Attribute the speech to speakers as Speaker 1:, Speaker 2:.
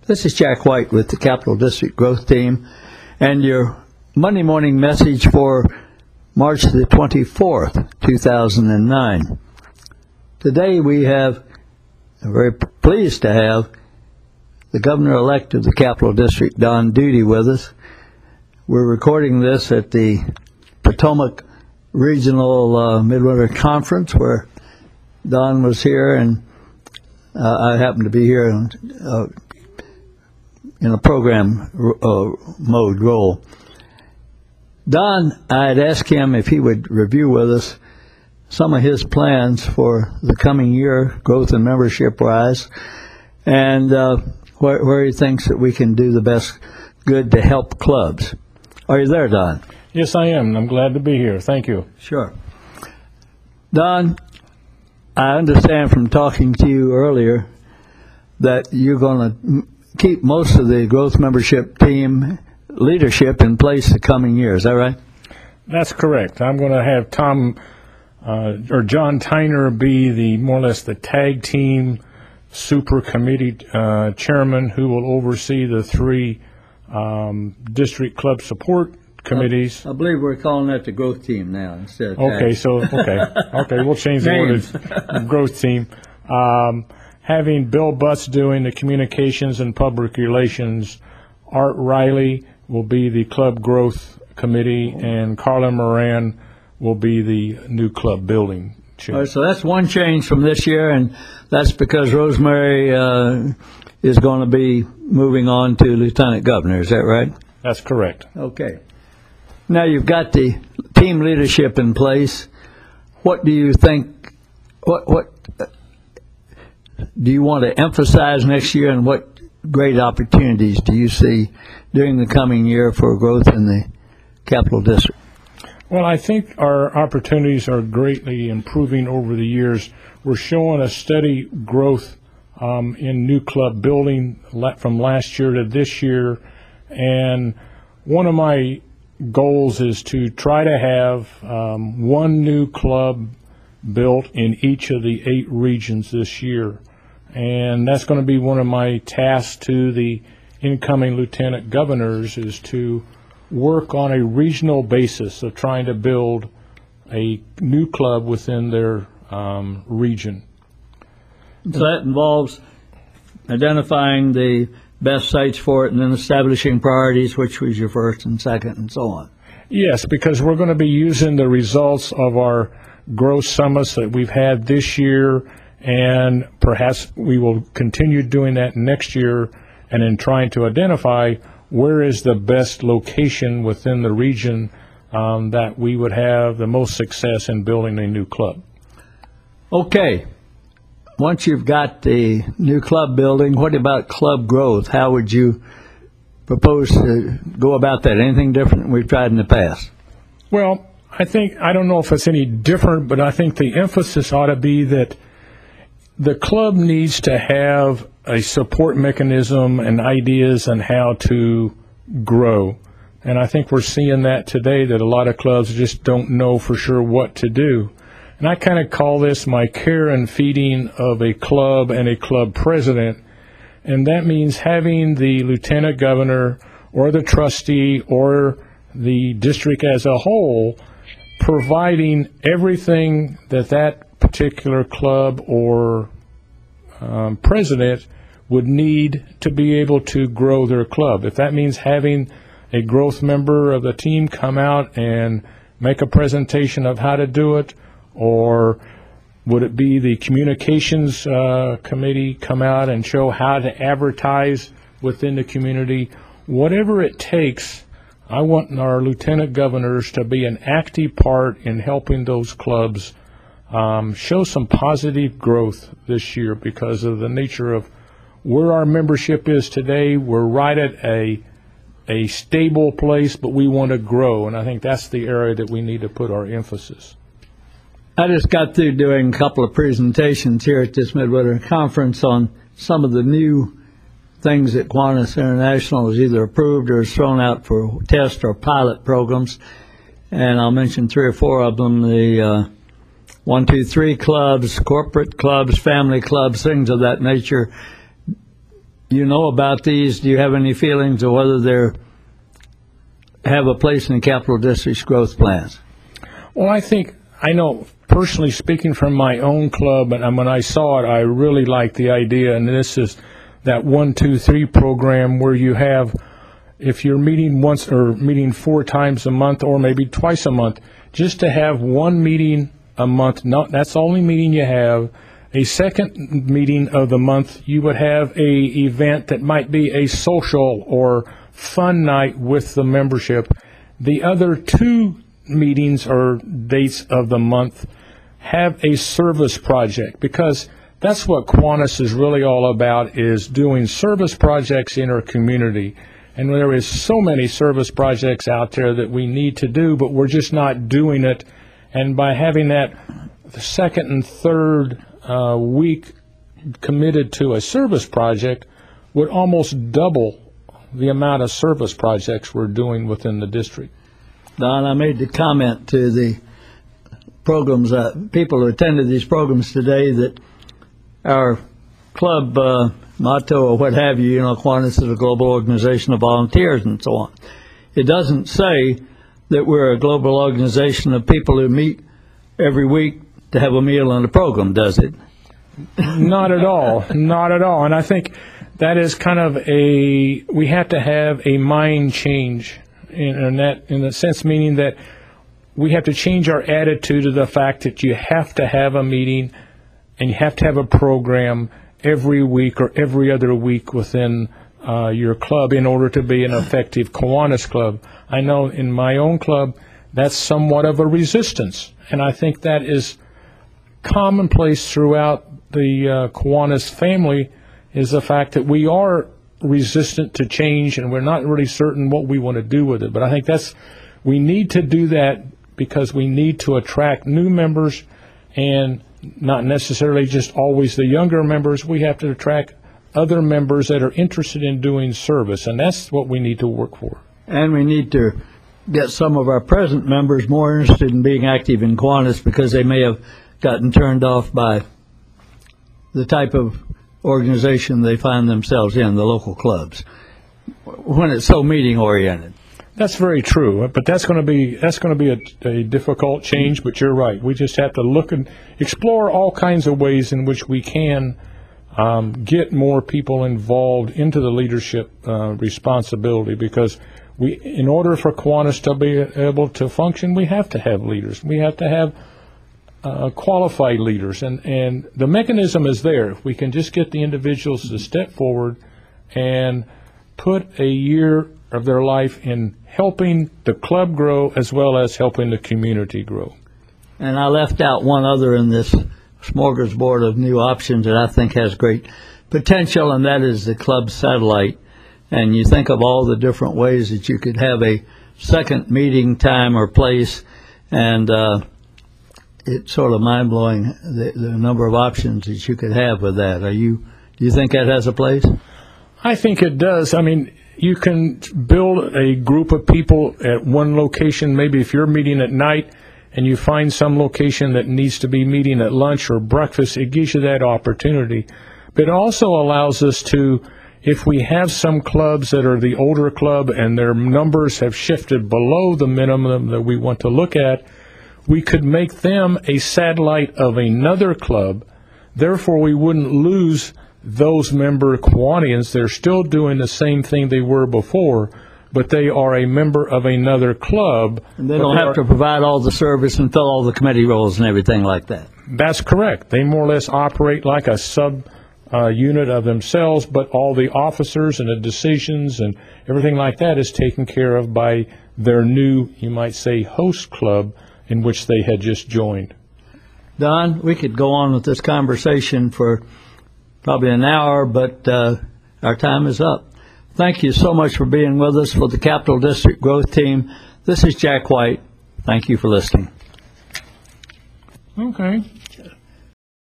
Speaker 1: This is Jack White with the Capital District Growth Team, and your Monday morning message for March the 24th, 2009. Today we are very pleased to have the Governor-elect of the Capital District, Don Dudey, with us. We're recording this at the Potomac Regional Midwinter Conference, where Don was here, and I happened to be here in a program mode role. Don, I had asked him if he would review with us some of his plans for the coming year, growth and membership-wise, and where he thinks that we can do the best good to help clubs. Are you there, Don?
Speaker 2: Yes, I am. I'm glad to be here. Thank you.
Speaker 1: Sure. Don, I understand from talking to you earlier that you're going to keep most of the growth membership team leadership in place the coming year. Is that right?
Speaker 2: That's correct. I'm going to have John Tyner be more or less the tag team super committee chairman, who will oversee the three district club support committees.
Speaker 1: I believe we're calling that the growth team now instead of
Speaker 2: okay, we'll change the word to growth team. Having Bill Butts doing the communications and public relations, Art Riley will be the club growth committee, and Carla Moran will be the new club building chair.
Speaker 1: All right, so that's one change from this year, and that's because Rosemary is going to be moving on to lieutenant governor. Is that right?
Speaker 2: That's correct.
Speaker 1: Okay. Now you've got the team leadership in place. What do you think, what do you want to emphasize next year, and what great opportunities do you see during the coming year for growth in the Capital District?
Speaker 2: Well, I think our opportunities are greatly improving over the years. We're showing a steady growth in new club building from last year to this year, and one of my goals is to try to have one new club built in each of the 8 regions this year. And that's going to be one of my tasks to the incoming lieutenant governors, is to work on a regional basis of trying to build a new club within their region.
Speaker 1: So that involves identifying the best sites for it and then establishing priorities, which was your first and second and so on.
Speaker 2: Yes, because we're going to be using the results of our growth summits that we've had this year, and perhaps we will continue doing that next year, and in trying to identify where is the best location within the region that we would have the most success in building a new club.
Speaker 1: Okay. Once you've got the new club building, what about club growth? How would you propose to go about that? Anything different than we've tried in the past?
Speaker 2: Well, I don't know if it's any different, but I think the emphasis ought to be that the club needs to have a support mechanism and ideas on how to grow. And I think we're seeing that today, that a lot of clubs just don't know for sure what to do. And I kind of call this my care and feeding of a club and a club president. And that means having the lieutenant governor or the trustee or the district as a whole providing everything that particular club or president would need to be able to grow their club. If that means having a growth member of the team come out and make a presentation of how to do it, or would it be the communications committee come out and show how to advertise within the community? Whatever it takes, I want our lieutenant governors to be an active part in helping those clubs show some positive growth this year, because of the nature of where our membership is today. We're right at a stable place, but we want to grow, and I think that's the area that we need to put our emphasis.
Speaker 1: I just got through doing a couple of presentations here at this Midwinter Conference on some of the new things that Kiwanians International has either approved or is thrown out for test or pilot programs. And I'll mention 3 or 4 of them: the 1, 2, 3 clubs, corporate clubs, family clubs, things of that nature. you know about these? Do you have any feelings of whether they have a place in the Capital District's growth plans?
Speaker 2: Well, I know, personally speaking from my own club, and when I saw it, I really liked the idea, and this is that 1, 2, 3 program where you have, if you're meeting once or meeting 4 times a month or maybe twice a month, just to have one meeting a month. That's the only meeting you have. A second meeting of the month, you would have a event that might be a social or fun night with the membership. The other 2 meetings or dates of the month have a service project, because that's what Kiwanis is really all about, is doing service projects in our community. And there is so many service projects out there that we need to do, but we're just not doing it. And by having that the second and third week committed to a service project would almost double the amount of service projects we're doing within the district.
Speaker 1: Don, I made the comment to the programs, people who attended these programs today, that our club motto or what have you, Kiwanis is a global organization of volunteers and so on. It doesn't say that we're a global organization of people who meet every week to have a meal and a program, does it?
Speaker 2: Not at all. Not at all. And I think that is kind of we have to have a mind change in the sense, meaning that we have to change our attitude to the fact that you have to have a meeting and you have to have a program every week or every other week within your club in order to be an effective Kiwanis club. I know in my own club that's somewhat of a resistance, and I think that is commonplace throughout the Kiwanis family, is the fact that we are resistant to change and we're not really certain what we want to do with it. But I think we need to do that because we need to attract new members, and not necessarily just always the younger members. We have to attract other members that are interested in doing service, and that's what we need to work for.
Speaker 1: And we need to get some of our present members more interested in being active in Kiwanis, because they may have gotten turned off by the type of organization they find themselves in, the local clubs, when it's so meeting-oriented.
Speaker 2: That's very true, but that's going to be a difficult change. But you're right. We just have to look and explore all kinds of ways in which we can get more people involved into the leadership responsibility. Because in order for Kiwanis to be able to function, we have to have leaders. We have to have qualified leaders, and the mechanism is there. If we can just get the individuals to step forward and put a year of their life in helping the club grow as well as helping the community grow.
Speaker 1: And I left out one other in this smorgasbord of new options that I think has great potential, and that is the club satellite. And you think of all the different ways that you could have a second meeting time or place, and it's sort of mind-blowing the number of options that you could have with that. Do you think that has a place?
Speaker 2: I think it does. I mean, you can build a group of people at one location. Maybe if you're meeting at night and you find some location that needs to be meeting at lunch or breakfast, it gives you that opportunity. But it also allows us to, if we have some clubs that are the older club and their numbers have shifted below the minimum that we want to look at, we could make them a satellite of another club. Therefore, we wouldn't lose those member Kiwanians. They're still doing the same thing they were before, but they are a member of another club.
Speaker 1: And they don't have to provide all the service and fill all the committee roles and everything like that.
Speaker 2: That's correct. They more or less operate like a sub-unit of themselves, but all the officers and the decisions and everything like that is taken care of by their new, you might say, host club in which they had just joined.
Speaker 1: Don, we could go on with this conversation for probably an hour, but our time is up. Thank you so much for being with us for the Capital District Growth Team. This is Jack White. Thank you for listening.
Speaker 2: Okay.